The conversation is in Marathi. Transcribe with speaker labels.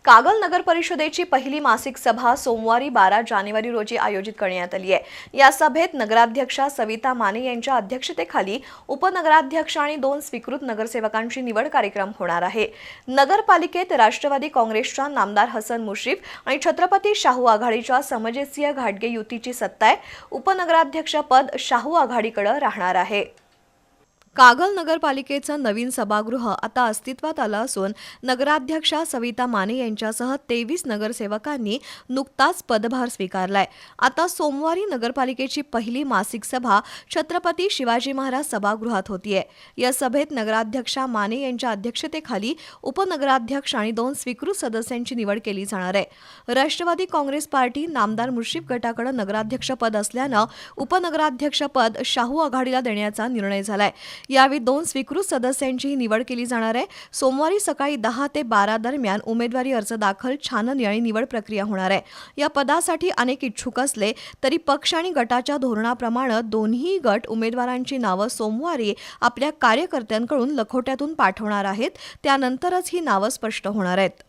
Speaker 1: कागल नगर परिषदेची पहिली मासिक सभा सोमवारी 12 जानेवारी रोजी आयोजित करण्यात आली आहे। या सभेत नगराध्यक्षा सविता माने यांच्या अध्यक्षतेखाली उपनगराध्यक्ष आणि 2 स्वीकृत नगरसेवकांची निवड कार्यक्रम होणार आहे। नगरपालिकेत राष्ट्रवादी काँग्रेसच्या नामदार हसन मुश्रीफ आणि छत्रपती शाहू आघाडीच्या समजसिंह घाटगे युतीची सत्ता आहे। उपनगराध्यक्षपद शाहू आघाडीकडे राहणार आहे। कागल नगरपालिकेचं नवीन सभागृह आता अस्तित्वात आलं असून नगराध्यक्षा सविता माने यांच्यासह 23 नगरसेवकांनी नुकताच पदभार स्वीकारलाय। आता सोमवारी नगरपालिकेची पहिली मासिक सभा छत्रपती शिवाजी महाराज सभागृहात होतीये। या सभेत नगराध्यक्षा माने यांच्या अध्यक्षतेखाली उपनगराध्यक्ष आणि 2 स्वीकृत सदस्यांची निवड केली जाणार आहे। राष्ट्रवादी काँग्रेस पार्टी नामदार मुश्रीफ गटाकडे नगराध्यक्षपद असल्यानं उपनगराध्यक्षपद शाहू आघाडीला देण्याचा निर्णय झालाय। यावेळी 2 स्वीकृत सदस्यांची निवड केली जाणार आहे। सोमवारी सकाळी 10 ते 12 दरम्यान उमेदवारी अर्ज दाखल, छाननी आणि निवड प्रक्रिया होणार आहे। या पदासाठी अनेक इच्छुक असले तरी पक्ष आणि गटाच्या धोरणाप्रमाणे दोन्ही गट उमेदवारांची नावं सोमवारी आपल्या कार्यकर्त्यांकडून लखोट्यातून पाठवणार आहेत। त्यानंतरच ही नावं स्पष्ट होणार आहेत।